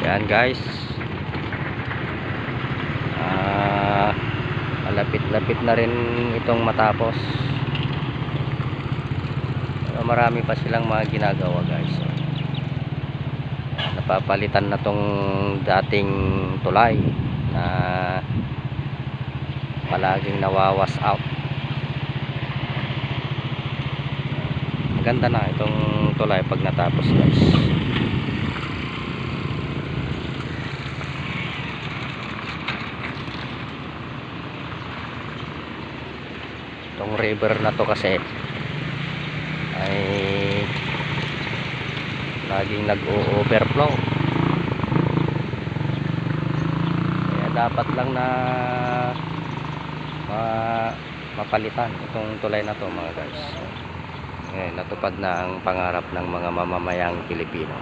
Yan guys, malapit-lapit na rin itong matapos. Pero marami pa silang mga ginagawa guys. Napapalitan na tong dating tulay na palaging nawawas out. Maganda na itong tulay pag natapos guys. Itong river na to kasi ay laging nag-o-overflow, kaya dapat lang na mapalitan itong tulay na to mga guys. Natupad na ang pangarap ng mga mamamayang Pilipino.